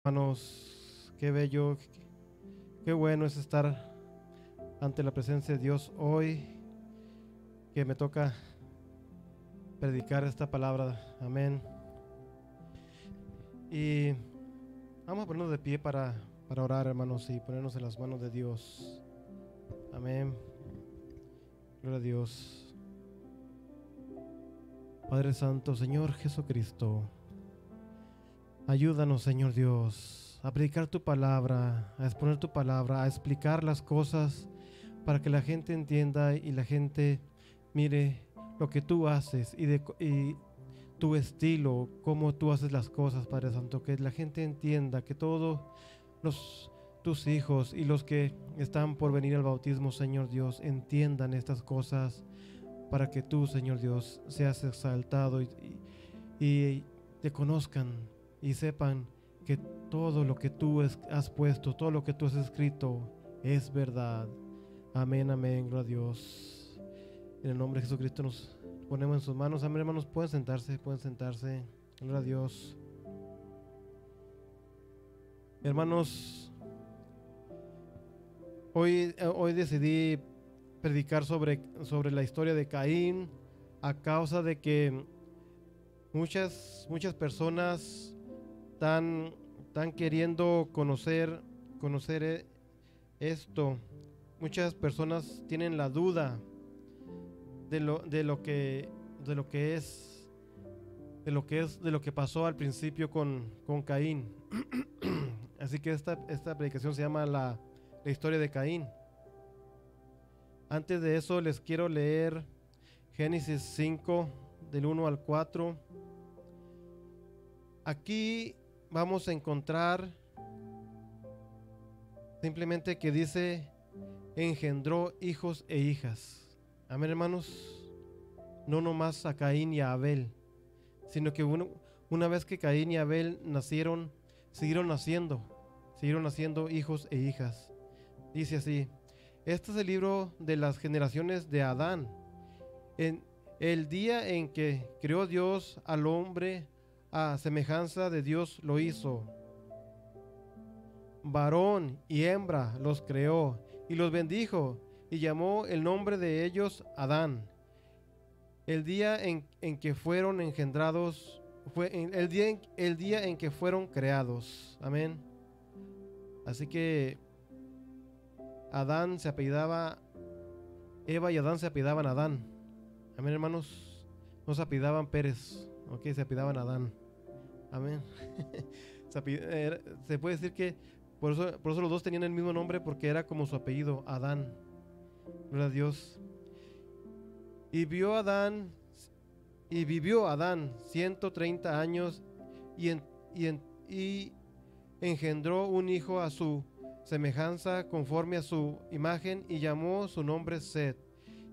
Hermanos, qué bello, qué bueno es estar ante la presencia de Dios hoy, que me toca predicar esta palabra. Amén. Y vamos a ponernos de pie para orar, hermanos, y ponernos en las manos de Dios. Amén. Gloria a Dios. Padre Santo, Señor Jesucristo, ayúdanos, Señor Dios, a predicar tu palabra, a exponer tu palabra, a explicar las cosas para que la gente entienda y la gente mire lo que tú haces y tu estilo, cómo tú haces las cosas, Padre Santo, que la gente entienda, que todos tus hijos y los que están por venir al bautismo, Señor Dios, entiendan estas cosas para que tú, Señor Dios, seas exaltado y te conozcan y sepan que todo lo que tú has puesto, todo lo que tú has escrito es verdad. Amén, amén, gloria a Dios. En el nombre de Jesucristo nos ponemos en sus manos. Amén, hermanos, pueden sentarse, gloria a Dios. Hermanos, hoy decidí predicar sobre la historia de Caín, a causa de que muchas personas están queriendo conocer esto. Muchas personas tienen la duda de lo que pasó al principio con Caín. Así que esta predicación se llama la historia de Caín. Antes de eso les quiero leer Génesis 5 del 1 al 4. Aquí vamos a encontrar simplemente que dice: engendró hijos e hijas. Amén, hermanos. No nomás a Caín y a Abel, sino que una vez que Caín y Abel nacieron, siguieron naciendo hijos e hijas. Dice así: este es el libro de las generaciones de Adán. En el día en que creó Dios al hombre, a semejanza de Dios lo hizo. Varón y hembra los creó y los bendijo y llamó el nombre de ellos Adán. El día en que fueron engendrados el día en que fueron creados. Amén. Así que Adán se apellidaba Eva y Adán se apellidaban Adán. Amén, hermanos. No se apellidaban Pérez, ok, se apellidaban Adán. Amén. Se puede decir que por eso los dos tenían el mismo nombre, porque era como su apellido, Adán. Gloria a Dios. Y vivió Adán 130 años y engendró un hijo a su semejanza, conforme a su imagen, y llamó su nombre Set.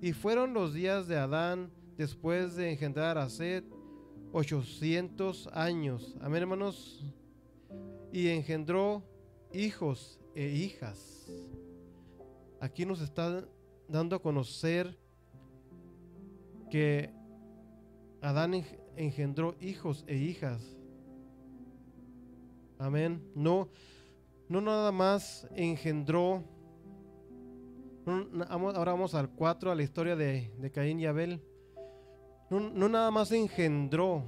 Y fueron los días de Adán después de engendrar a Set 800 años. Amén, hermanos. Y engendró hijos e hijas. Aquí nos está dando a conocer que Adán engendró hijos e hijas. Amén. No nada más engendró. Ahora vamos al 4, a la historia de Caín y Abel. No nada más engendró,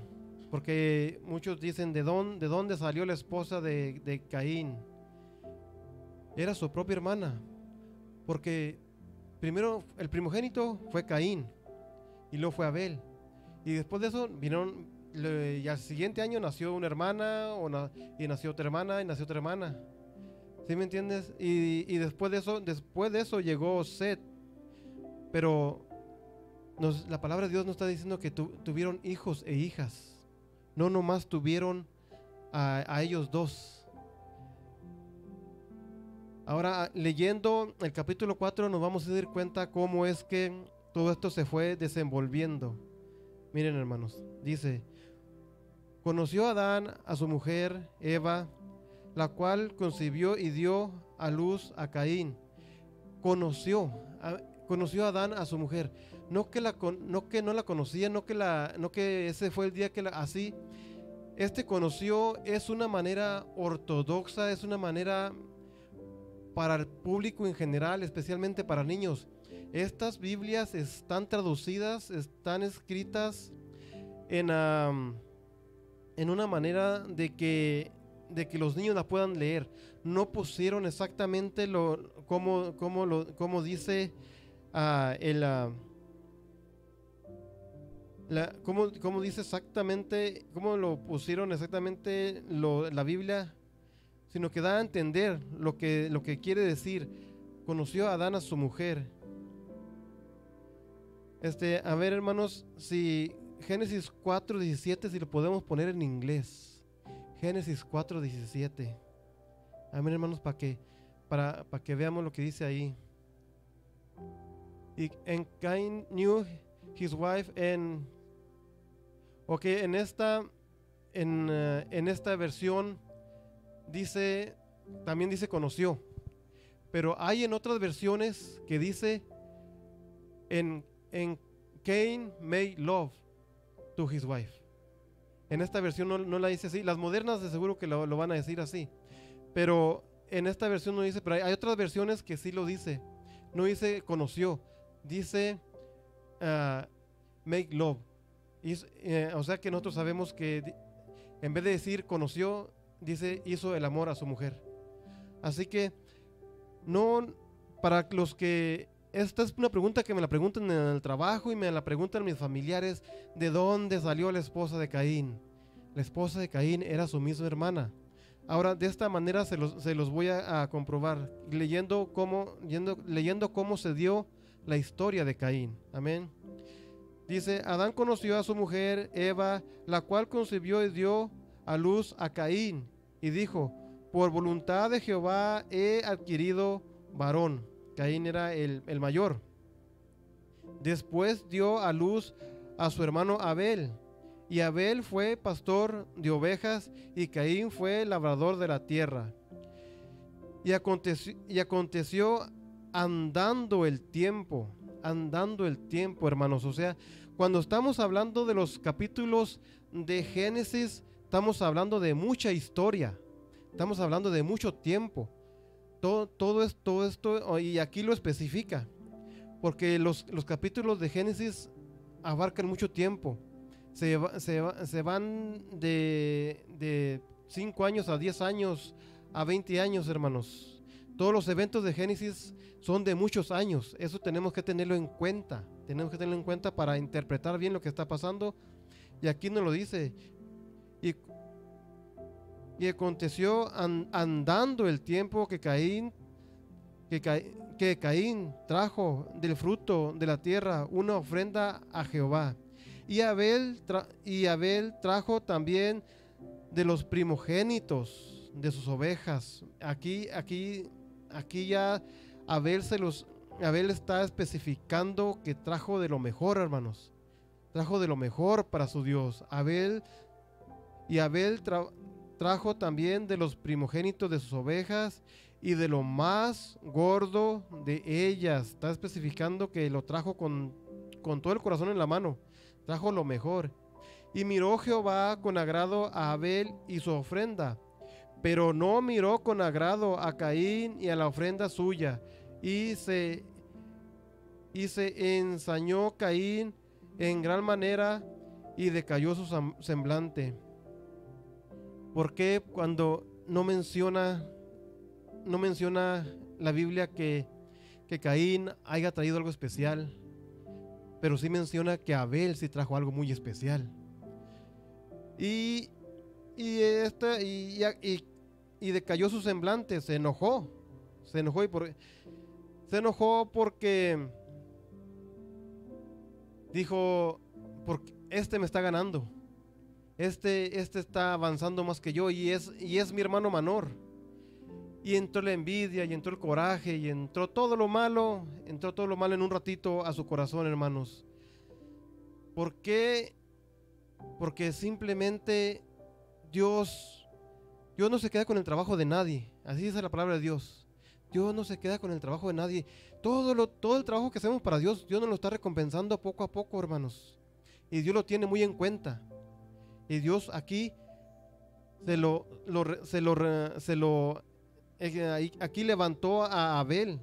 porque muchos dicen: ¿de dónde salió la esposa de Caín? Era su propia hermana, porque primero el primogénito fue Caín y luego fue Abel, y después de eso y al siguiente año nació una hermana, y nació otra hermana, y nació otra hermana. ¿Sí me entiendes? Y después de eso llegó Set. Pero la palabra de Dios nos está diciendo que tuvieron hijos e hijas. No nomás tuvieron a ellos dos. Ahora, leyendo el capítulo 4, nos vamos a dar cuenta cómo es que todo esto se fue desenvolviendo. Miren, hermanos, dice: conoció Adán a su mujer Eva, la cual concibió y dio a luz a Caín. Conoció Adán a su mujer. No que no la conocía, no que ese fue el día que así. Este conoció es una manera ortodoxa, es una manera para el público en general, especialmente para niños. Estas Biblias están traducidas, están escritas en una manera de que los niños la puedan leer. No pusieron exactamente como dice cómo dice exactamente, cómo lo pusieron exactamente la Biblia, sino que da a entender lo que quiere decir. Conoció a Adán a su mujer. A ver, hermanos, si Génesis 4:17, si lo podemos poner en inglés. Génesis 4:17. Amén, hermanos, para que veamos lo que dice ahí. And Cain knew his wife and... Ok, en esta versión también dice conoció, pero hay en otras versiones que dice en Cain made love to his wife. En esta versión no la dice así. Las modernas de seguro que lo van a decir así, pero en esta versión no dice. Pero hay otras versiones que sí lo dice. No dice conoció, dice make love. O sea que nosotros sabemos que en vez de decir conoció, dice hizo el amor a su mujer. Así que no, para los que... Esta es una pregunta que me la preguntan en el trabajo y me la preguntan mis familiares: ¿de dónde salió la esposa de Caín? La esposa de Caín era su misma hermana. Ahora, de esta manera se los voy a comprobar, leyendo cómo se dio la historia de Caín. Amén. Dice: Adán conoció a su mujer Eva, la cual concibió y dio a luz a Caín, y dijo: por voluntad de Jehová he adquirido varón. Caín era el mayor. Después dio a luz a su hermano Abel, y Abel fue pastor de ovejas, y Caín fue labrador de la tierra. Y aconteció andando el tiempo, hermanos. O sea, cuando estamos hablando de los capítulos de Génesis, estamos hablando de mucha historia, estamos hablando de mucho tiempo. Todo esto, y aquí lo especifica, porque los capítulos de Génesis abarcan mucho tiempo. Se van de 5 años a 10 años a 20 años, hermanos. Todos los eventos de Génesis son de muchos años. Eso tenemos que tenerlo en cuenta. Tenemos que tenerlo en cuenta para interpretar bien lo que está pasando. Y aquí nos lo dice. Y aconteció andando el tiempo que Caín trajo del fruto de la tierra una ofrenda a Jehová. Y Abel trajo también de los primogénitos de sus ovejas. Aquí ya Abel está especificando que trajo de lo mejor, hermanos. Trajo de lo mejor para su Dios. Abel trajo también de los primogénitos de sus ovejas y de lo más gordo de ellas. Está especificando que lo trajo con todo el corazón en la mano. Trajo lo mejor. Y miró Jehová con agrado a Abel y su ofrenda, pero no miró con agrado a Caín y a la ofrenda suya. Y se ensañó Caín en gran manera y decayó su semblante. ¿Por qué cuando no menciona la Biblia que Caín haya traído algo especial, pero sí menciona que Abel sí trajo algo muy especial? Y decayó su semblante, se enojó porque dijo: porque este me está ganando. Este está avanzando más que yo y es mi hermano menor. Y entró la envidia, y entró el coraje, y entró todo lo malo en un ratito a su corazón, hermanos. ¿Por qué? Porque simplemente Dios no se queda con el trabajo de nadie. Así dice la palabra de Dios. Dios no se queda con el trabajo de nadie. Todo el trabajo que hacemos para Dios, Dios nos lo está recompensando poco a poco, hermanos. Y Dios lo tiene muy en cuenta. Y Dios aquí aquí levantó a Abel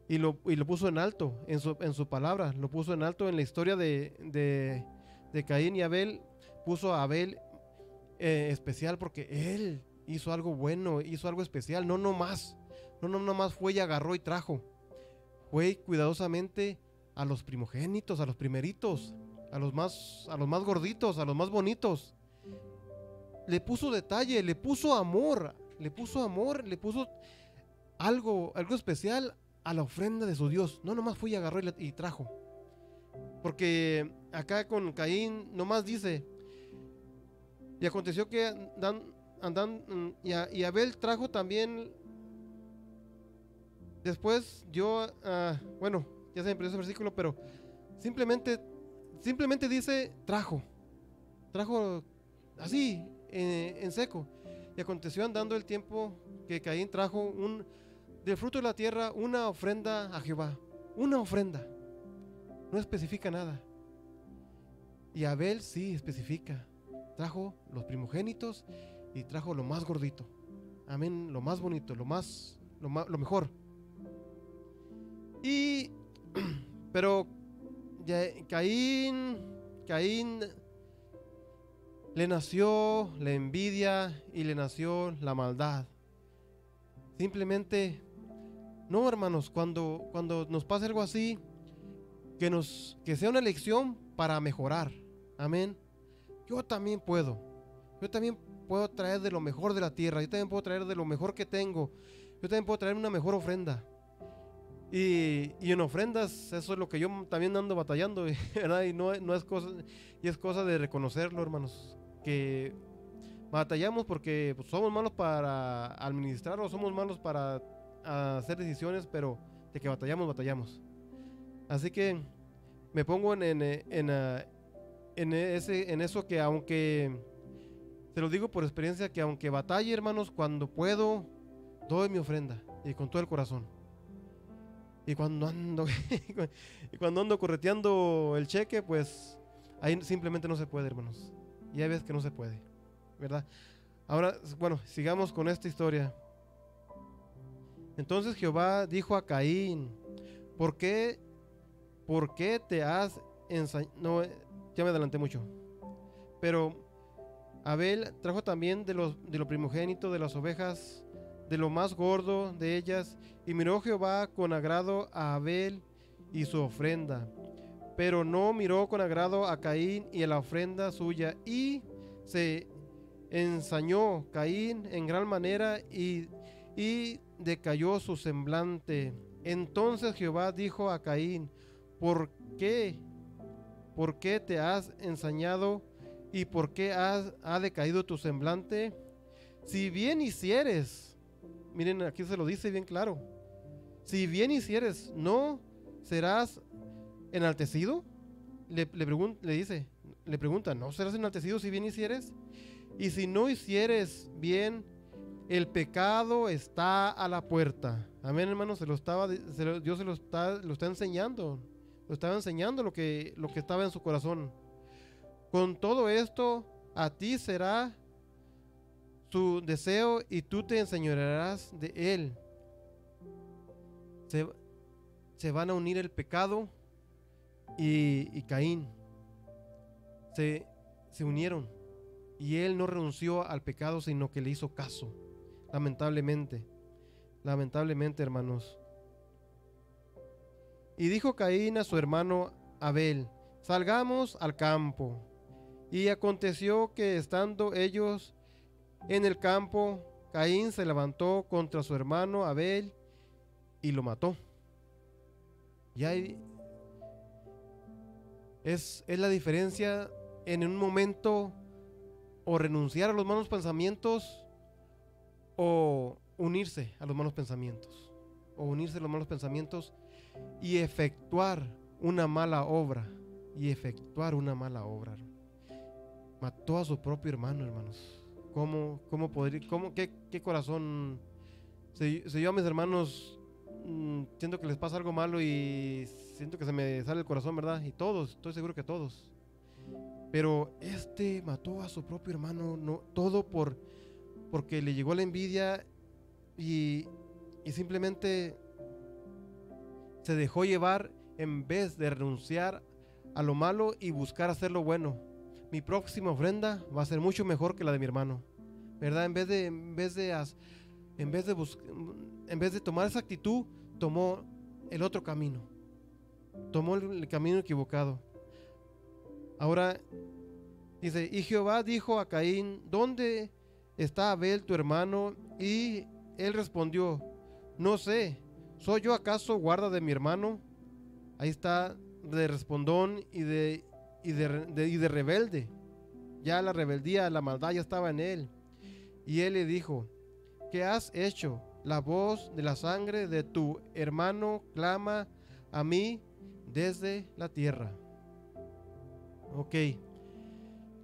y lo puso en alto en su palabra, lo puso en alto en la historia de Caín y Abel. Puso a Abel especial porque él hizo algo bueno, hizo algo especial, no nomás fue y agarró y trajo, fue cuidadosamente a los primogénitos, a los primeritos, a los más gorditos, a los más bonitos. Le puso detalle, le puso amor, le puso algo especial a la ofrenda de su Dios. No nomás fue y agarró y trajo. Porque acá con Caín nomás dice: y aconteció que y Abel trajo también. Después bueno, ya se me perdió ese versículo, pero simplemente dice trajo así, en seco. Y aconteció andando el tiempo que Caín trajo del fruto de la tierra una ofrenda a Jehová. Una ofrenda. No especifica nada. Y Abel sí especifica. Trajo los primogénitos y trajo lo más gordito. Amén, lo más bonito, lo mejor. Pero Caín le nació la envidia y le nació la maldad. Simplemente, no, hermanos, cuando nos pasa algo así, que sea una lección para mejorar. Amén. Yo también puedo traer de lo mejor de la tierra, yo también puedo traer de lo mejor que tengo, yo también puedo traer una mejor ofrenda. Y en ofrendas, eso es lo que yo también ando batallando, ¿verdad? Y no es cosa de reconocerlo, hermanos, que batallamos porque pues, somos malos para administrar o somos malos para hacer decisiones, pero de que batallamos. Así que me pongo en eso, que aunque, te lo digo por experiencia, que aunque batalle, hermanos, cuando puedo, doy mi ofrenda y con todo el corazón. Y cuando ando correteando el cheque, pues ahí simplemente no se puede, hermanos. Y hay veces que no se puede, ¿verdad? Ahora, bueno, sigamos con esta historia. Entonces Jehová dijo a Caín: ¿por qué te has ensañado? No, ya me adelanté mucho. Pero Abel trajo también de lo primogénito de las ovejas, de lo más gordo de ellas, y miró Jehová con agrado a Abel y su ofrenda, pero no miró con agrado a Caín y a la ofrenda suya, y se ensañó Caín en gran manera y decayó su semblante. Entonces Jehová dijo a Caín: ¿por qué te has ensañado y por qué ha decaído tu semblante? Si bien hicieres, miren, aquí se lo dice bien claro, si bien hicieres, ¿no serás enaltecido? Le pregunta, ¿no serás enaltecido si bien hicieres? Y si no hicieres bien, el pecado está a la puerta. Amén, hermanos. Dios lo está enseñando. Lo estaba enseñando lo que estaba en su corazón. Con todo esto, a ti será su deseo y tú te enseñorearás de él. Se van a unir el pecado y Caín. Se unieron. Y él no renunció al pecado, sino que le hizo caso. Lamentablemente, hermanos. Y dijo Caín a su hermano Abel: salgamos al campo. Y aconteció que estando ellos en el campo, Caín se levantó contra su hermano Abel y lo mató. Ya es la diferencia en un momento, o renunciar a los malos pensamientos o unirse a los malos pensamientos, y efectuar una mala obra. Mató a su propio hermano, hermanos. ¿Cómo podría, qué corazón? Si yo a mis hermanos siento que les pasa algo malo y siento que se me sale el corazón, ¿verdad? Y todos, estoy seguro que todos. Pero este mató a su propio hermano, no, todo porque le llegó la envidia y simplemente se dejó llevar en vez de renunciar a lo malo y buscar hacer lo bueno. Mi próxima ofrenda va a ser mucho mejor que la de mi hermano, ¿verdad? En vez de tomar esa actitud, tomó el otro camino, tomó el camino equivocado. Ahora dice, y Jehová dijo a Caín, ¿dónde está Abel tu hermano? Y él respondió, no sé, ¿soy yo acaso guarda de mi hermano? Ahí está de respondón y de rebelde. Ya la rebeldía, la maldad ya estaba en él. Y él le dijo, ¿qué has hecho? La voz de la sangre de tu hermano clama a mí desde la tierra. Ok.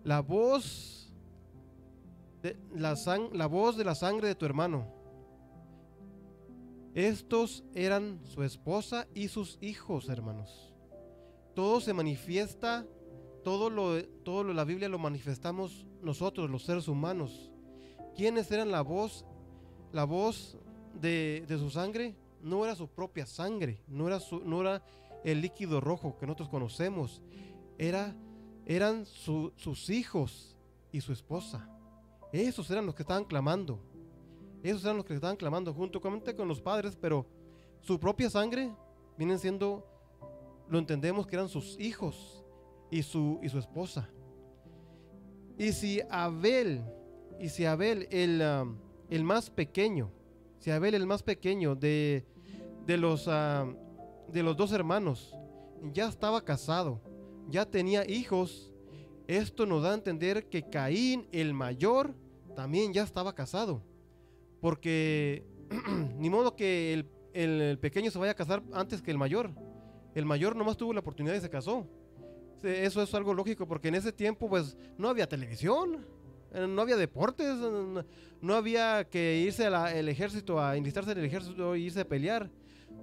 La voz la voz de la sangre de tu hermano. Estos eran su esposa y sus hijos, hermanos. Todo se manifiesta, todo lo la Biblia lo manifestamos nosotros, los seres humanos. ¿Quiénes eran la voz? La voz de su sangre no era su propia sangre, no era el líquido rojo que nosotros conocemos, eran sus hijos y su esposa. Esos eran los que estaban clamando. Esos eran los que estaban clamando juntamente con los padres, pero su propia sangre vienen siendo, lo entendemos que eran sus hijos y su esposa. Y si Abel el más pequeño, si Abel el más pequeño de los dos hermanos ya estaba casado, ya tenía hijos, esto nos da a entender que Caín el mayor también ya estaba casado, porque ni modo que el pequeño se vaya a casar antes que el mayor. El mayor nomás tuvo la oportunidad y se casó. Eso es algo lógico, porque en ese tiempo pues no había televisión, no había deportes, no había que irse al ejército, a enlistarse en el ejército e irse a pelear.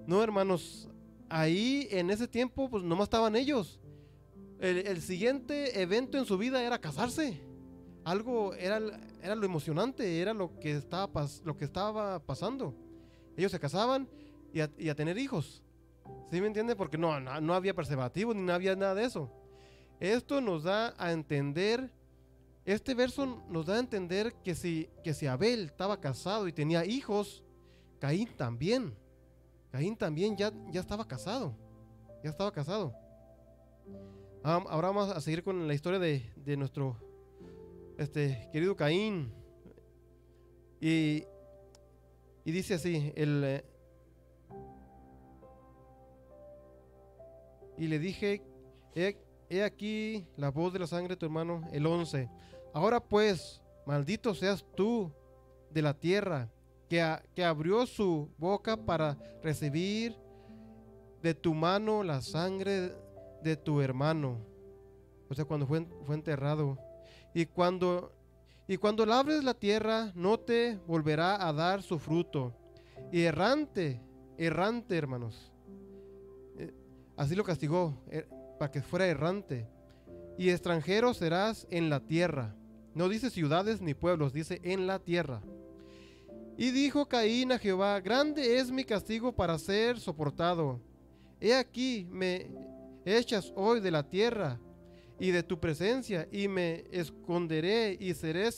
No, hermanos, ahí en ese tiempo pues nomás estaban ellos. El siguiente evento en su vida era casarse. Algo era lo emocionante, era lo que estaba pasando. Ellos se casaban y a tener hijos. ¿Sí me entiende? Porque no había preservativos ni no había nada de eso. Esto nos da a entender, este verso nos da a entender que si Abel estaba casado y tenía hijos, Caín también ya estaba casado. Ya estaba casado. Ahora vamos a seguir con la historia de nuestro querido Caín. Y dice así, y le dije, he aquí la voz de la sangre de tu hermano, el 11. Ahora pues, maldito seas tú de la tierra, que abrió su boca para recibir de tu mano la sangre de tu hermano. O sea, cuando fue enterrado. Y cuando labres la tierra, no te volverá a dar su fruto. Y errante, hermanos. Así lo castigó, para que fuera errante. Y extranjero serás en la tierra. No dice ciudades ni pueblos, dice en la tierra. Y dijo Caín a Jehová, grande es mi castigo para ser soportado. He aquí, me echas hoy de la tierra y de tu presencia, y me esconderé y seré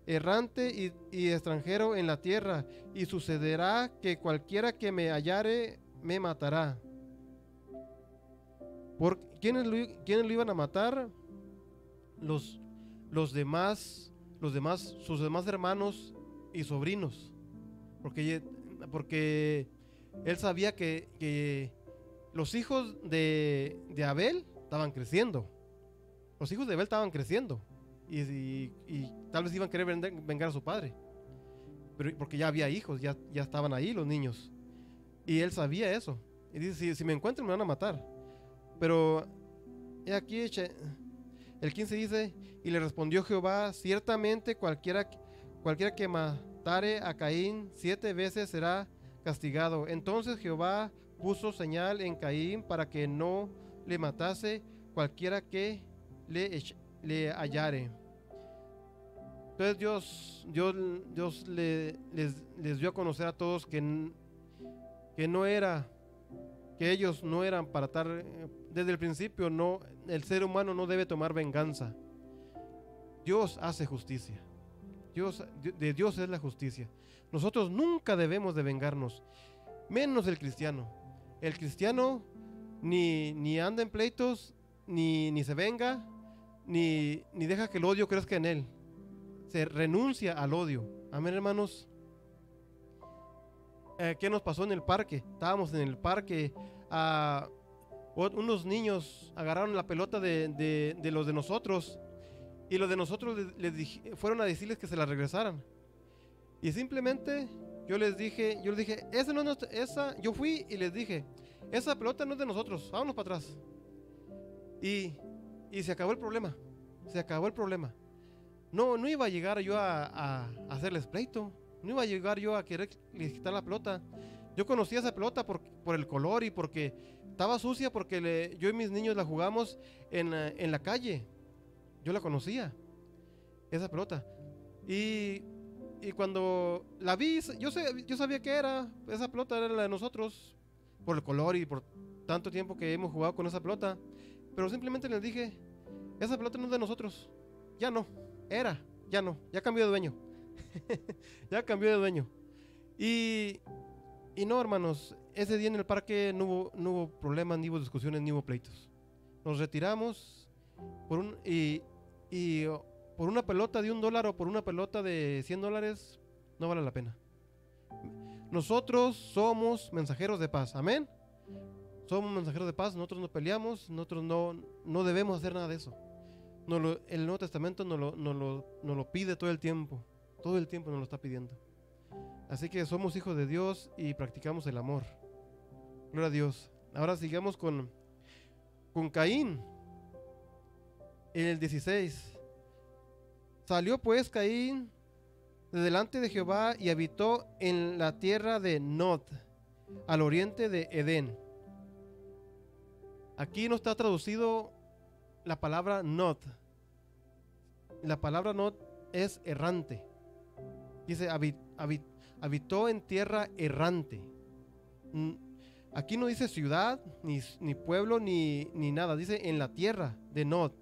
errante y extranjero en la tierra. Y sucederá que cualquiera que me hallare me matará. ¿Quiénes lo iban a matar? Sus demás hermanos y sobrinos. Porque él sabía que los hijos de Abel estaban creciendo. Los hijos de Abel estaban creciendo. Y tal vez iban a querer vengar a su padre. Pero porque ya había hijos, ya estaban ahí los niños. Y él sabía eso. Y dice, si me encuentran me van a matar. Pero aquí el 15 dice, y le respondió Jehová, ciertamente cualquiera que matare a Caín 7 veces será castigado. Entonces Jehová puso señal en Caín para que no le matase cualquiera que le le hallare. Entonces Dios les dio a conocer a todos que ellos no eran para estar, desde el principio, no, el ser humano no debe tomar venganza. Dios hace justicia. De Dios es la justicia. Nosotros nunca debemos de vengarnos, menos el cristiano. El cristiano ni anda en pleitos, ni se venga, ni deja que el odio crezca en él. Se renuncia al odio. Amén, hermanos. ¿Qué nos pasó en el parque? Estábamos en el parque, unos niños agarraron la pelota de los de nosotros, y los de nosotros fueron a decirles que se la regresaran. Y simplemente yo les dije, esa no es nuestra, yo fui y les dije, esa pelota no es de nosotros, vámonos para atrás. Y se acabó el problema. Se acabó el problema. No iba a llegar yo a hacerles pleito. No iba a llegar yo a querer quitar la pelota. Yo conocía esa pelota por el color y porque estaba sucia, porque yo y mis niños la jugamos en la calle. Yo la conocía, esa pelota. Y cuando la vi, yo sabía que esa pelota era la de nosotros, por el color y por tanto tiempo que hemos jugado con esa pelota. Pero simplemente les dije, esa pelota no es de nosotros. Ya no, ya cambió de dueño. Ya cambió de dueño. Y no, hermanos, ese día en el parque no hubo problemas, ni hubo discusiones, ni hubo pleitos. Nos retiramos y por una pelota de $1 o por una pelota de $100 no vale la pena. Nosotros somos mensajeros de paz, amén. Somos mensajeros de paz, nosotros no peleamos, nosotros no debemos hacer nada de eso. El Nuevo Testamento nos lo pide todo el tiempo nos lo está pidiendo. Así que somos hijos de Dios y practicamos el amor. Gloria a Dios. Ahora sigamos con Caín. En el 16. Salió pues Caín de delante de Jehová y habitó en la tierra de Nod, al oriente de Edén. Aquí no está traducido la palabra Nod. La palabra Nod es errante. Dice habitó en tierra errante. Aquí no dice ciudad, ni pueblo, ni nada. Dice en la tierra de Nod.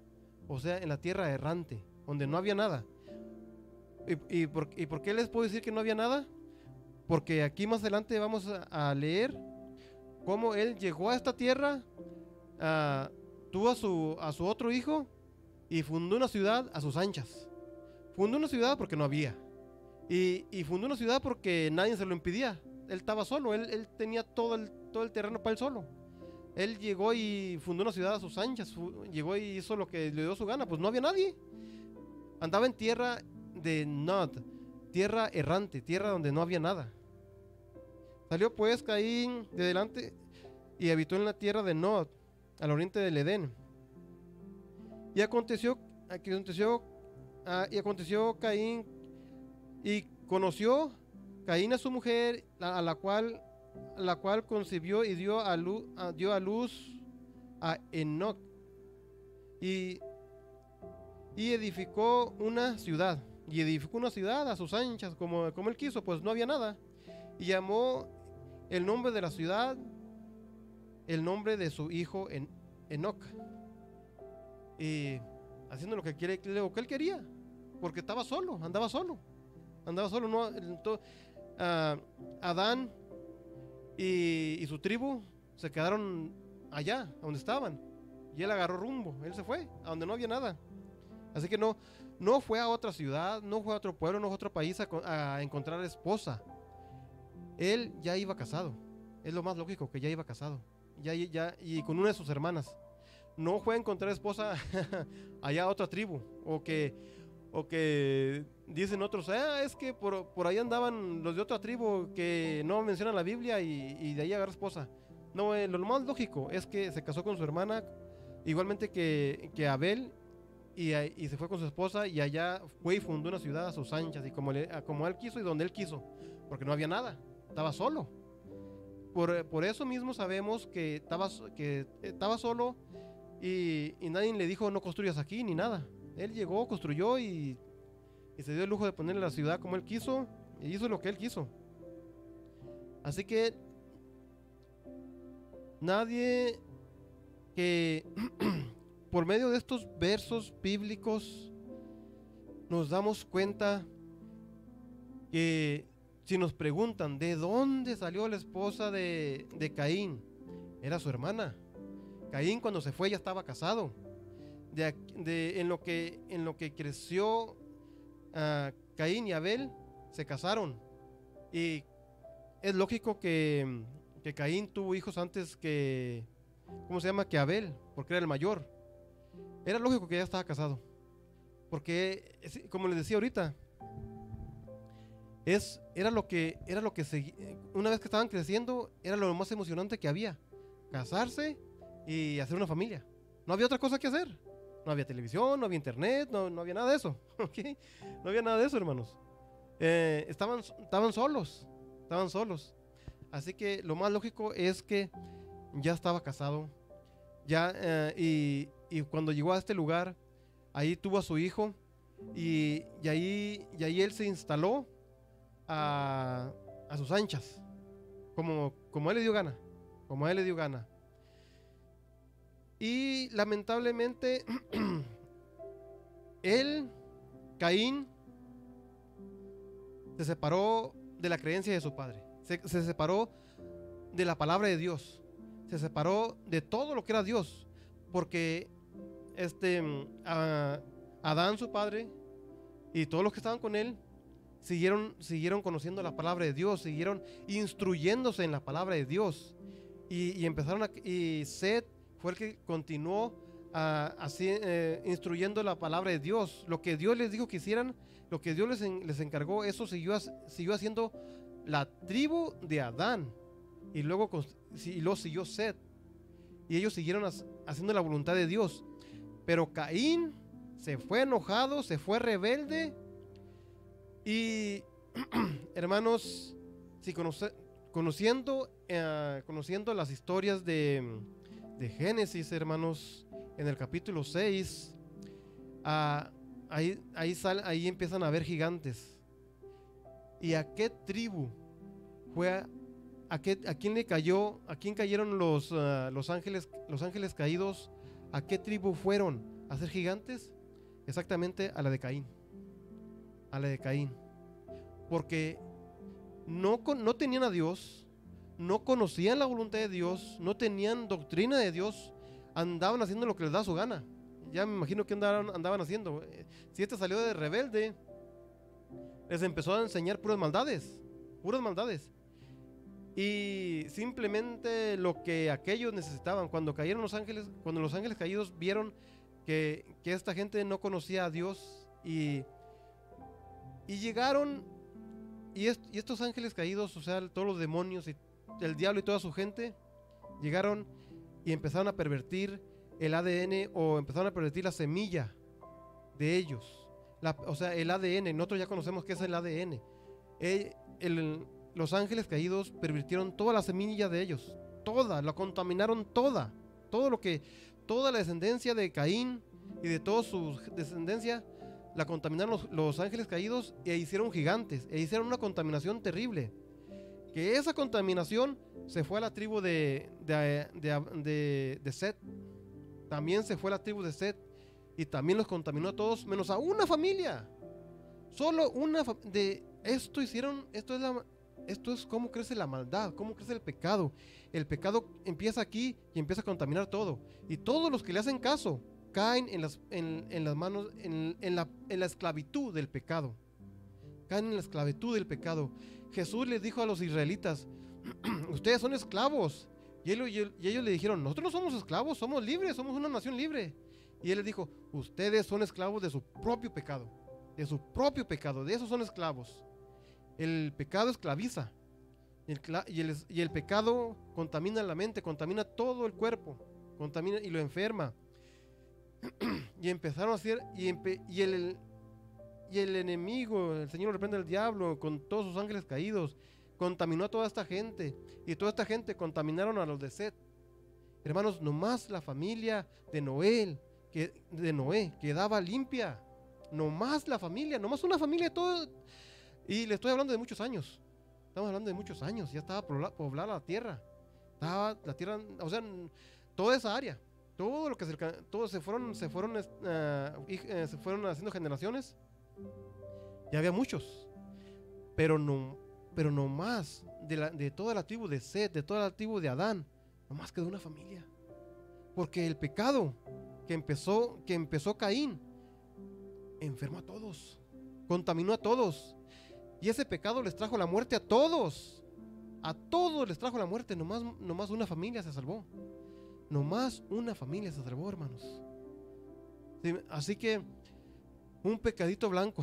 O sea, en la tierra errante, donde no había nada. ¿Y por qué les puedo decir que no había nada? Porque aquí más adelante vamos a leer cómo él llegó a esta tierra, tuvo a su otro hijo y fundó una ciudad a sus anchas. Fundó una ciudad porque no había. Y fundó una ciudad porque nadie se lo impedía. Él estaba solo, él tenía todo el terreno para él solo. Él llegó y fundó una ciudad a sus anchas. Llegó y hizo lo que le dio su gana. Pues no había nadie. Andaba en tierra de Nod, tierra errante, tierra donde no había nada. Salió pues Caín de delante y habitó en la tierra de Nod, al oriente del Edén. Y aconteció Caín, y conoció Caín a su mujer, a la cual concibió y dio a luz a Enoc, y edificó una ciudad. Y edificó una ciudad a sus anchas, como él quiso, pues no había nada. Y llamó el nombre de la ciudad, el nombre de su hijo Enoc. Y haciendo lo que él quería, porque estaba solo, andaba solo. Adán y su tribu se quedaron allá, donde estaban. Y él agarró rumbo, él se fue, a donde no había nada. Así que no fue a otra ciudad, no fue a otro pueblo, no fue a otro país a encontrar esposa. Él ya iba casado. Es lo más lógico, que ya iba casado. Y con una de sus hermanas. No fue a encontrar esposa allá a otra tribu. O que dicen otros, es que por ahí andaban los de otra tribu que no mencionan la Biblia y de ahí agarró esposa. No, lo más lógico es que se casó con su hermana, igualmente que Abel. Y se fue con su esposa y allá fue y fundó una ciudad a sus anchas y como él quiso y donde él quiso, porque no había nada, estaba solo. Por eso mismo sabemos que estaba solo y nadie le dijo no construyas aquí ni nada. Él llegó, construyó y se dio el lujo de ponerle la ciudad como él quiso y hizo lo que él quiso. Así que nadie que por medio de estos versos bíblicos nos damos cuenta que si nos preguntan de dónde salió la esposa de Caín, era su hermana. Caín cuando se fue ya estaba casado. En lo que creció Caín y Abel se casaron. Y es lógico que Caín tuvo hijos antes que, ¿cómo se llama? Que Abel, porque era el mayor. Era lógico que ya estaba casado. Porque, como les decía ahorita, era lo que una vez que estaban creciendo, era lo más emocionante que había. Casarse y hacer una familia. No había otra cosa que hacer. No había televisión, no había internet, no había nada de eso. ¿Okay? No había nada de eso, hermanos. Estaban solos. Así que lo más lógico es que ya estaba casado. Y cuando llegó a este lugar, ahí tuvo a su hijo. Y ahí él se instaló a sus anchas. Como a él le dio gana. Como a él le dio gana. Y lamentablemente, Caín, se separó de la creencia de su padre. Se separó de la palabra de Dios. Se separó de todo lo que era Dios. Porque Adán, su padre, y todos los que estaban con él, siguieron conociendo la palabra de Dios, siguieron instruyéndose en la palabra de Dios. Y empezaron y Set fue el que continuó así instruyendo la palabra de Dios. Lo que Dios les dijo que hicieran, lo que Dios les encargó, eso siguió haciendo la tribu de Adán. Y luego siguió Set. Y ellos siguieron haciendo la voluntad de Dios. Pero Caín se fue enojado, se fue rebelde. Y hermanos, si conociendo las historias de Génesis, hermanos, en el capítulo 6, ahí empiezan a haber gigantes. ¿Y a qué tribu fue? ¿A quién le cayó? ¿A quién cayeron los ángeles caídos? ¿A qué tribu fueron a ser gigantes? Exactamente a la de Caín. A la de Caín. Porque no tenían a Dios, no conocían la voluntad de Dios, no tenían doctrina de Dios, andaban haciendo lo que les da su gana. Ya me imagino que andaban haciendo. Si salió de rebelde, les empezó a enseñar puras maldades. Y simplemente lo que aquellos necesitaban, cuando cayeron los ángeles, cuando los ángeles caídos vieron que esta gente no conocía a Dios y llegaron, y estos ángeles caídos, o sea, todos los demonios y el diablo y toda su gente, llegaron y empezaron a pervertir el ADN, o empezaron a pervertir la semilla de ellos. O sea, el ADN, nosotros ya conocemos qué es el ADN. Los ángeles caídos pervirtieron toda la semilla de ellos, la contaminaron toda la descendencia de Caín y de toda su descendencia, la contaminaron los ángeles caídos e hicieron gigantes, e hicieron una contaminación terrible. Que esa contaminación se fue a la tribu de Set. También se fue a la tribu de Set y también los contaminó a todos, menos a una familia. Solo una de esto hicieron. Esto es cómo crece la maldad, cómo crece el pecado. El pecado empieza aquí y empieza a contaminar todo. Y todos los que le hacen caso caen en las manos, en la esclavitud del pecado. Caen en la esclavitud del pecado. Jesús les dijo a los israelitas: ustedes son esclavos. Y ellos le dijeron: nosotros no somos esclavos, somos libres, somos una nación libre. Y él les dijo: ustedes son esclavos de su propio pecado. De su propio pecado, de esos son esclavos. El pecado esclaviza. Y el pecado contamina la mente, contamina todo el cuerpo, contamina y lo enferma. Y empezaron a hacer, y el enemigo, el Señor reprende al diablo con todos sus ángeles caídos, contaminó a toda esta gente, y toda esta gente contaminaron a los de Set. Hermanos, nomás la familia de Noé, de Noé quedaba limpia. Nomás la familia, nomás una familia, todo. Y le estoy hablando de muchos años. Estamos hablando de muchos años. Ya estaba poblada la tierra. Estaba la tierra, o sea, toda esa área. Todo lo que todos se fueron haciendo generaciones. Ya había muchos. Pero nomás de toda la tribu de Set, de toda la tribu de Adán, nomás quedó una familia. Porque el pecado que empezó Caín enfermó a todos, contaminó a todos, y ese pecado les trajo la muerte a todos les trajo la muerte. Nomás una familia se salvó, nomás una familia se salvó, hermanos. Sí, así que un pecadito blanco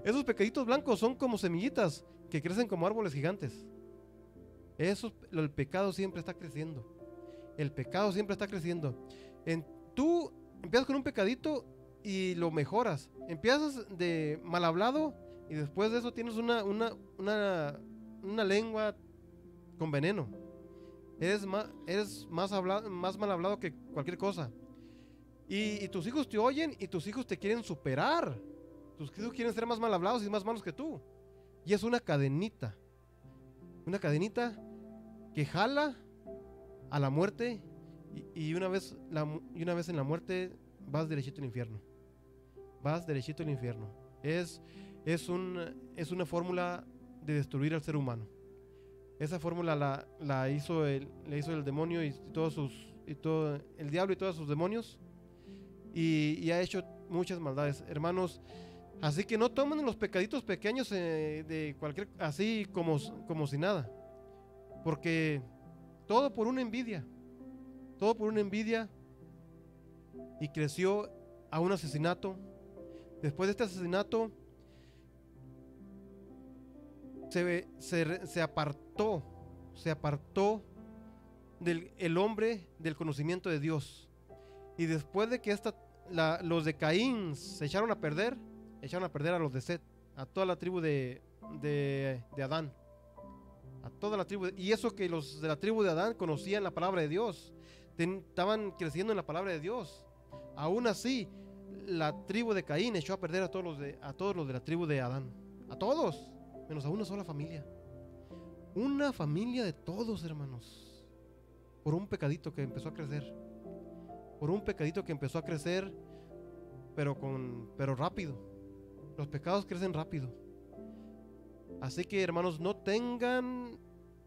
esos pecaditos blancos son como semillitas que crecen como árboles gigantes. El pecado siempre está creciendo. El pecado siempre está creciendo. Tú empiezas con un pecadito y lo mejoras. Empiezas de mal hablado y después de eso tienes una lengua con veneno. Eres más mal hablado que cualquier cosa. Y tus hijos te oyen y tus hijos te quieren superar. Tus hijos quieren ser más mal hablados y más malos que tú. Y es una cadenita. Una cadenita que jala a la muerte. Y una vez en la muerte vas derechito al infierno. Vas derechito al infierno. Es una fórmula de destruir al ser humano. Esa fórmula la hizo el demonio y todo el diablo y todos sus demonios. Y ha hecho muchas maldades, hermanos. Así que no tomen los pecaditos pequeños de cualquier, así como si nada. Porque todo por una envidia. Todo por una envidia. Y creció a un asesinato. Después de este asesinato se apartó el hombre del conocimiento de Dios. Y después de que los de Caín se echaron a perder a los de Set, a toda la tribu de Adán, a toda la tribu. Y eso que los de la tribu de Adán conocían la palabra de Dios, estaban creciendo en la palabra de Dios. Aún así, la tribu de Caín echó a perder a todos los de la tribu de Adán, a todos, menos a una sola familia. Una familia de todos, hermanos, por un pecadito que empezó a crecer. Por un pecadito que empezó a crecer, pero rápido. Los pecados crecen rápido. Así que, hermanos, no tengan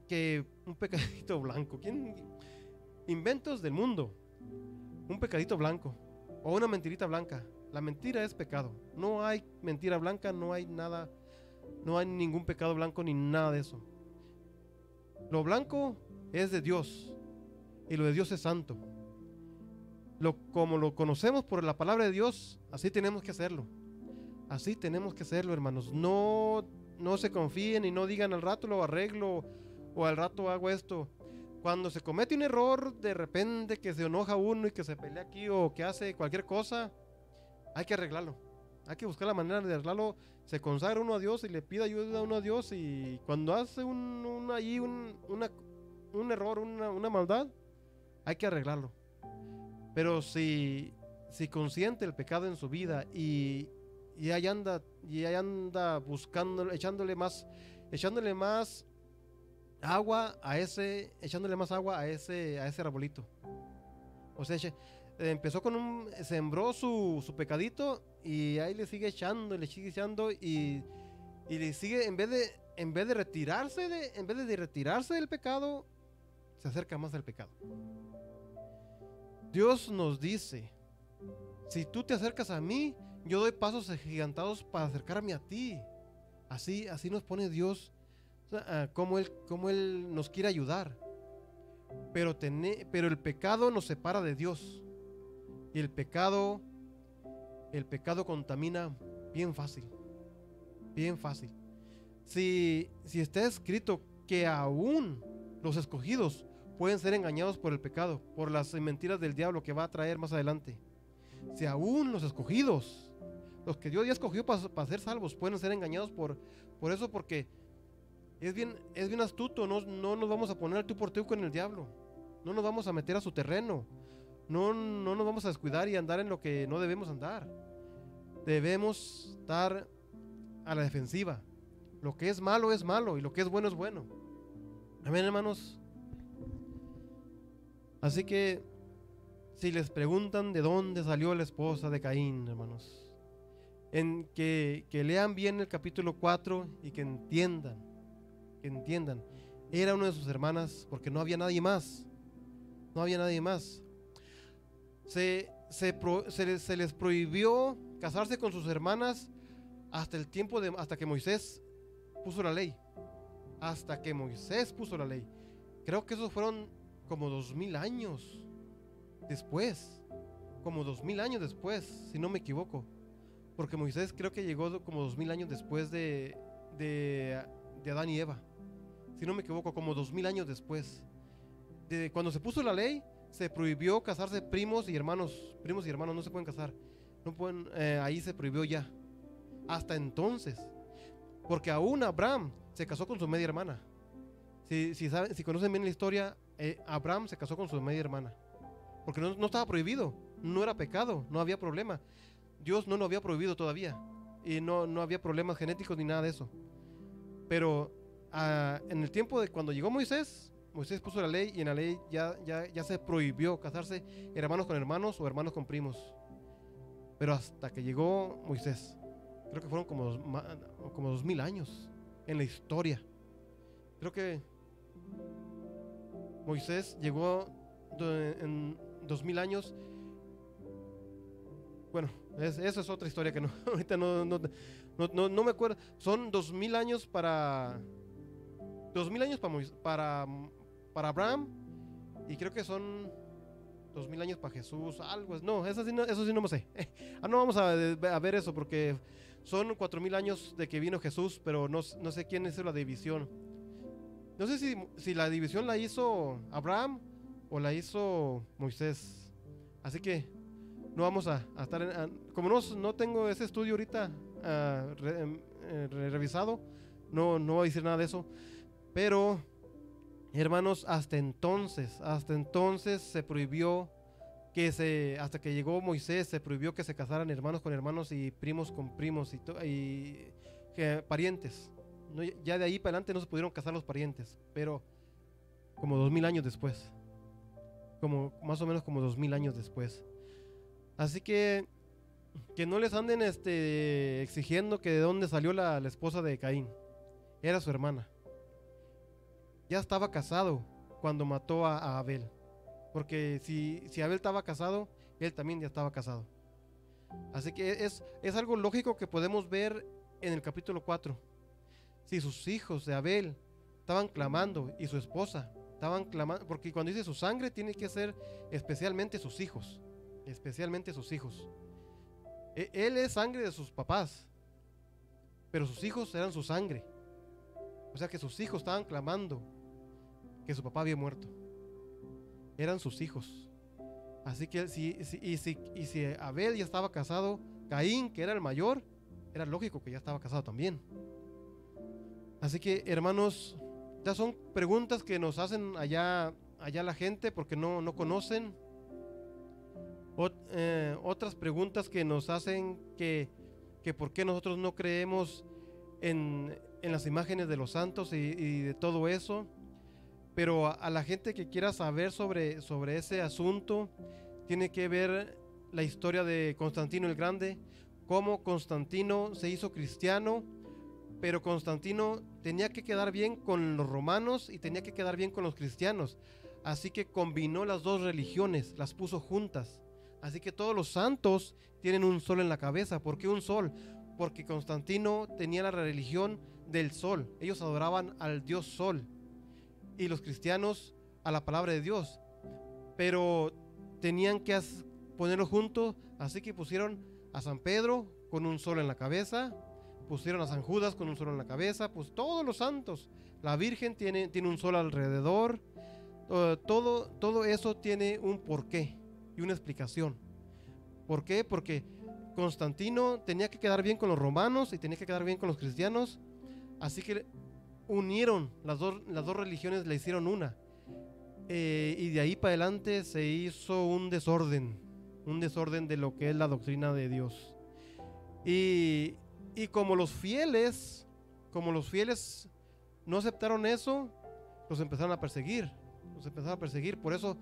que un pecadito blanco. Inventos del mundo. Un pecadito blanco o una mentirita blanca. La mentira es pecado. No hay mentira blanca, no hay nada, no hay ningún pecado blanco ni nada de eso. Lo blanco es de Dios y lo de Dios es santo. Como lo conocemos por la palabra de Dios, así tenemos que hacerlo. Así tenemos que hacerlo, hermanos. No se confíen y no digan al rato lo arreglo o al rato hago esto. Cuando se comete un error, de repente que se enoja uno y que se pelea aquí o que hace cualquier cosa, hay que arreglarlo. Hay que buscar la manera de arreglarlo. Se consagra uno a Dios y le pide ayuda a uno a Dios. Y cuando hace un error, una maldad, hay que arreglarlo. Pero si consiente el pecado en su vida y ahí anda buscando, echándole más agua a ese arbolito. O sea, sembró su pecadito y ahí le sigue echando y le sigue, en vez de retirarse del pecado, se acerca más al pecado. Dios nos dice: si tú te acercas a mí, yo doy pasos agigantados para acercarme a ti. Así nos pone Dios, como Él nos quiere ayudar. Pero el pecado nos separa de Dios. Y el pecado contamina bien fácil. Bien fácil. Si está escrito que aún los escogidos pueden ser engañados por el pecado, por las mentiras del diablo que va a traer más adelante. Si aún los escogidos, los que Dios ya escogió para ser salvos, pueden ser engañados por eso, porque es bien astuto. No nos vamos a poner al tú por tú con el diablo. No nos vamos a meter a su terreno. no nos vamos a descuidar y andar en lo que no debemos andar. Debemos estar a la defensiva. Lo que es malo y lo que es bueno. Amén, hermanos. Así que si les preguntan de dónde salió la esposa de Caín, hermanos, que lean bien el capítulo 4 y que entiendan. Era una de sus hermanas, porque no había nadie más. Se les prohibió casarse con sus hermanas hasta que Moisés puso la ley. Creo que esos fueron como 2000 años después. Si no me equivoco. Porque Moisés creo que llegó como 2000 años después de Adán y Eva. Si no me equivoco, como 2000 años después. De cuando se puso la ley, se prohibió casarse primos y hermanos. Primos y hermanos no se pueden casar. No pueden, ahí se prohibió ya. Hasta entonces. Porque aún Abraham se casó con su media hermana. Si conocen bien la historia, Abraham se casó con su media hermana. Porque no estaba prohibido. No era pecado. No había problema. Dios no lo había prohibido todavía. Y no había problemas genéticos ni nada de eso. Pero en el tiempo de cuando llegó Moisés puso la ley, y en la ley ya se prohibió casarse hermanos con hermanos o hermanos con primos. Pero hasta que llegó Moisés, creo que fueron como 2000 años en la historia. Creo que Moisés llegó en 2000 años. Bueno, eso es otra historia que ahorita no me acuerdo. Son 2000 años para para Abraham, y creo que son 2000 años para Jesús, algo. No, eso sí no me sé. No vamos a ver eso, porque son 4000 años de que vino Jesús, pero no sé quién hizo la división. No sé si la división la hizo Abraham o la hizo Moisés. Así que no vamos a estar como no tengo ese estudio ahorita revisado, no voy a decir nada de eso. Pero hermanos, hasta entonces se prohibió hasta que llegó Moisés, se prohibió que se casaran hermanos con hermanos y primos con primos y parientes. No, ya de ahí para adelante no se pudieron casar los parientes, pero como 2000 años después, más o menos como 2000 años después. Así que no les anden exigiendo que de dónde salió la esposa de Caín. Era su hermana. Ya estaba casado cuando mató a Abel. Porque si Abel estaba casado, él también ya estaba casado. Así que es algo lógico que podemos ver en el capítulo 4. Si sus hijos de Abel estaban clamando y su esposa estaban clamando, porque cuando dice su sangre tiene que ser especialmente sus hijos. Él es sangre de sus papás, pero sus hijos eran su sangre. O sea que sus hijos estaban clamando que su papá había muerto. Eran sus hijos. Así que si Abel ya estaba casado, Caín, que era el mayor, era lógico que ya estaba casado también. Así que, hermanos, ya son preguntas que nos hacen allá la gente porque no conocen. Otras preguntas que nos hacen que por qué nosotros no creemos en las imágenes de los santos y de todo eso. Pero a la gente que quiera saber sobre ese asunto, tiene que ver la historia de Constantino el Grande, cómo Constantino se hizo cristiano, pero Constantino tenía que quedar bien con los romanos y tenía que quedar bien con los cristianos. Así que combinó las dos religiones, las puso juntas. Así que todos los santos tienen un sol en la cabeza. ¿Por qué un sol? Porque Constantino tenía la religión del sol. Ellos adoraban al dios sol y los cristianos a la palabra de Dios, pero tenían que ponerlo juntos. Así que pusieron a San Pedro con un sol en la cabeza, pusieron a San Judas con un sol en la cabeza, pues todos los santos. La Virgen tiene un sol alrededor. Todo eso tiene un porqué y una explicación. ¿Por qué? Porque Constantino tenía que quedar bien con los romanos y tenía que quedar bien con los cristianos. Así que unieron las dos religiones, le hicieron una. y de ahí para adelante se hizo un desorden de lo que es la doctrina de Dios. Y como los fieles no aceptaron eso, los empezaron a perseguir. Por eso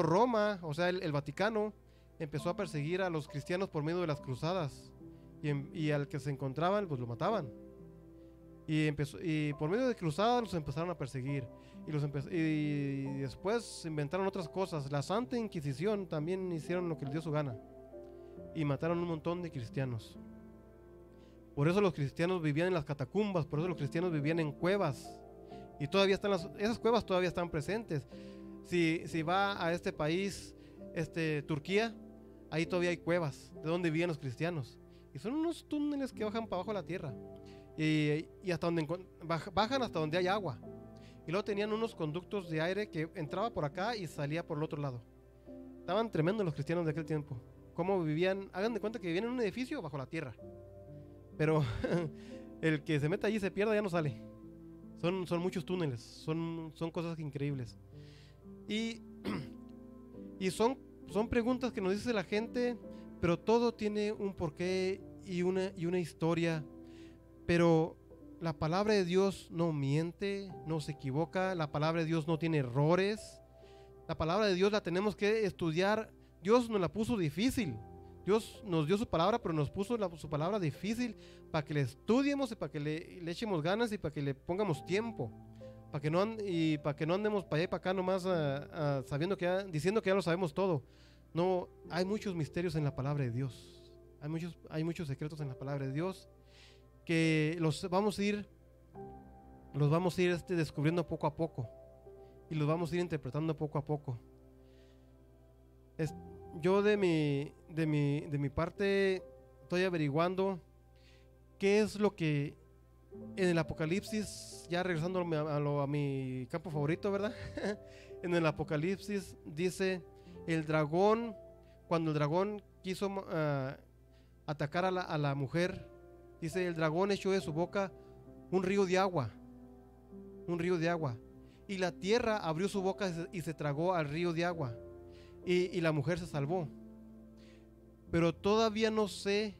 Roma, o sea, el Vaticano, empezó a perseguir a los cristianos por medio de las cruzadas. Y al que se encontraban, pues lo mataban. Y por medio de cruzadas los empezaron a perseguir. Y después inventaron otras cosas. La Santa Inquisición también hicieron lo que les dio su gana. Y mataron un montón de cristianos. Por eso los cristianos vivían en las catacumbas. Por eso los cristianos vivían en cuevas. Y todavía están esas cuevas todavía están presentes. Si va a este país, Turquía, ahí todavía hay cuevas de donde vivían los cristianos. Y son unos túneles que bajan para abajo de la tierra. Y hasta donde bajan hasta donde hay agua. Y luego tenían unos conductos de aire que entraba por acá y salía por el otro lado. Estaban tremendos los cristianos de aquel tiempo. Cómo vivían, hagan de cuenta que vivían en un edificio bajo la tierra. Pero el que se mete allí se pierde, ya no sale. Son muchos túneles, son cosas increíbles. Y son preguntas que nos dice la gente, pero todo tiene un porqué y una historia. Pero la palabra de Dios no miente, no se equivoca, la palabra de Dios no tiene errores. La palabra de Dios la tenemos que estudiar. Dios nos la puso difícil. Dios nos dio su palabra, pero nos puso su palabra difícil para que le estudiemos y para que le echemos ganas y para que le pongamos tiempo. Para que no andemos para allá y para acá nomás diciendo que ya lo sabemos todo. No, hay muchos misterios en la palabra de Dios. Hay muchos secretos en la palabra de Dios que los vamos a ir descubriendo poco a poco y los vamos a ir interpretando poco a poco. Yo de mi parte estoy averiguando qué es lo que en el Apocalipsis, ya regresando a mi campo favorito, ¿verdad? En el Apocalipsis dice cuando el dragón quiso atacar a la mujer, dice: el dragón echó de su boca un río de agua, y la tierra abrió su boca y se tragó al río de agua, y la mujer se salvó. Pero todavía no sé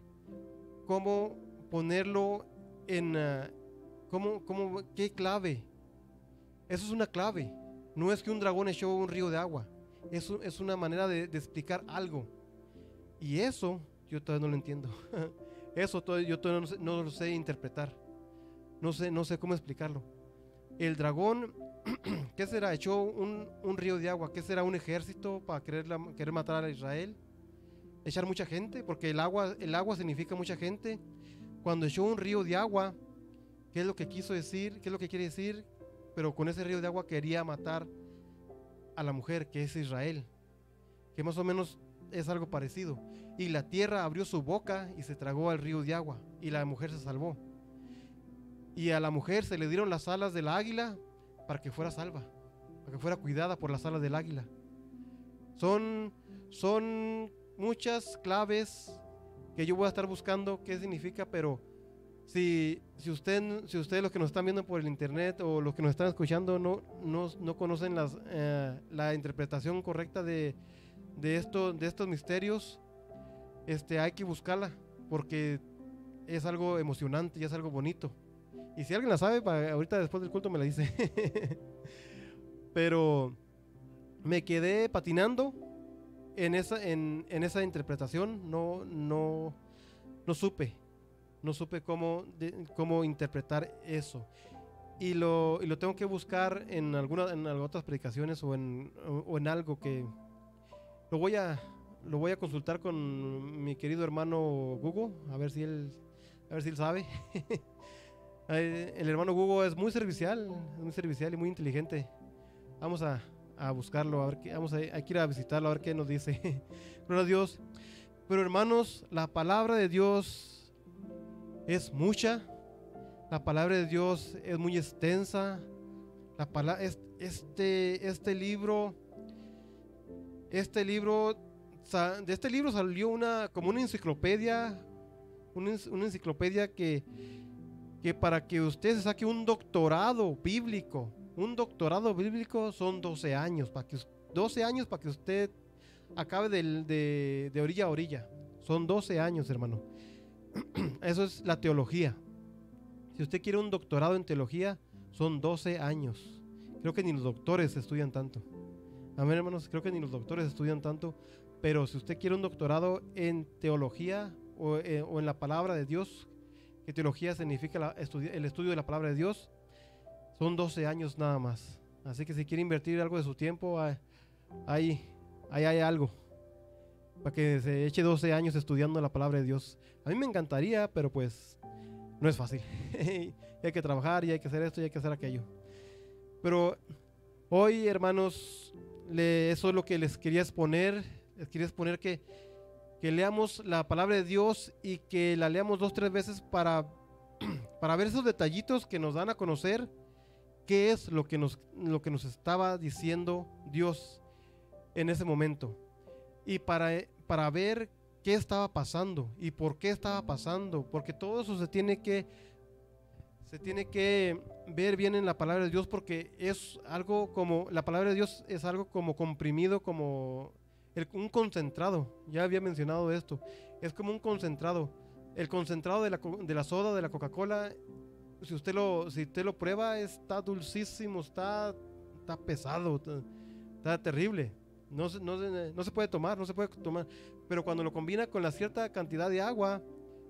cómo ponerlo en qué clave. Eso es una clave. No es que un dragón echó un río de agua. Eso es una manera de explicar algo. Y eso yo todavía no lo entiendo. Yo todavía no lo sé interpretar. No sé cómo explicarlo. El dragón, ¿qué será? Echó un río de agua. ¿Qué será? ¿Un ejército para querer matar a Israel? Echar mucha gente, porque el agua significa mucha gente. Cuando echó un río de agua, ¿qué es lo que quiso decir? ¿Qué es lo que quiere decir? Pero con ese río de agua quería matar a la mujer, que es Israel, que más o menos es algo parecido. Y la tierra abrió su boca y se tragó al río de agua, y la mujer se salvó. Y a la mujer se le dieron las alas del águila para que fuera salva, para que fuera cuidada por las alas del águila. Son muchas claves que yo voy a estar buscando qué significa, pero si ustedes los que nos están viendo por el internet o los que nos están escuchando no conocen la interpretación correcta de estos misterios, hay que buscarla, porque es algo emocionante y es algo bonito. Y si alguien la sabe, ahorita después del culto me la dice. Pero me quedé patinando en esa interpretación. No supe cómo interpretar eso. Y lo tengo que buscar en otras predicaciones o en algo que lo voy a consultar con mi querido hermano Google, a ver si él sabe. El hermano Google es muy servicial y muy inteligente. Vamos a buscarlo, a ver hay que ir a visitarlo, a ver qué nos dice. Gloria a Dios. Pero hermanos, la palabra de Dios es mucha. La palabra de Dios es muy extensa. Este libro salió como una enciclopedia. Una enciclopedia que para que usted se saque un doctorado bíblico Un doctorado bíblico son 12 años, 12 años para que usted acabe de orilla a orilla. Son 12 años, hermano. Eso es la teología. Si usted quiere un doctorado en teología, son 12 años. Creo que ni los doctores estudian tanto. Amén, hermanos, creo que ni los doctores estudian tanto. Pero si usted quiere un doctorado en teología o en la palabra de Dios, que teología significa el estudio de la palabra de Dios, son 12 años nada más. Así que si quiere invertir algo de su tiempo, ahí hay algo para que se eche 12 años estudiando la palabra de Dios. A mí me encantaría, pero pues no es fácil. Y hay que trabajar y hay que hacer esto y hay que hacer aquello. Pero hoy, hermanos, eso es lo que les quería exponer. Les quería exponer que leamos la palabra de Dios y que la leamos 2 o 3 veces para ver esos detallitos que nos dan a conocer qué es lo que nos estaba diciendo Dios en ese momento, y para ver qué estaba pasando y por qué estaba pasando, porque todo eso se tiene que ver bien en la palabra de Dios, porque es algo como, la palabra de Dios es algo como comprimido, como un concentrado. Ya había mencionado esto, es como un concentrado. El concentrado de la soda, de la Coca-Cola, si usted lo prueba, está dulcísimo, está pesado, está terrible. No se puede tomar, pero cuando lo combina con la cierta cantidad de agua,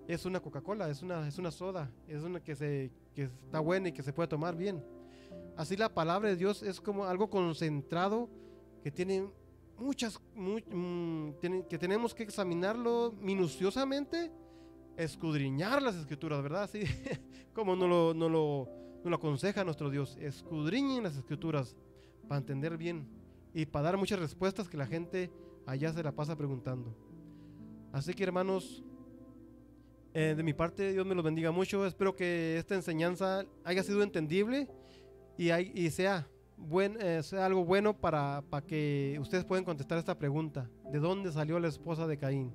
es una Coca-Cola, es una soda, es una que está buena y que se puede tomar bien. Así la palabra de Dios es como algo concentrado que tiene que tenemos que examinarlo minuciosamente, escudriñar las escrituras, ¿verdad? Así como nos lo aconseja nuestro Dios. Escudriñen las escrituras para entender bien y para dar muchas respuestas que la gente allá se la pasa preguntando. Así que, hermanos, de mi parte, Dios me los bendiga mucho. Espero que esta enseñanza haya sido entendible y sea algo bueno para que ustedes puedan contestar esta pregunta: ¿de dónde salió la esposa de Caín?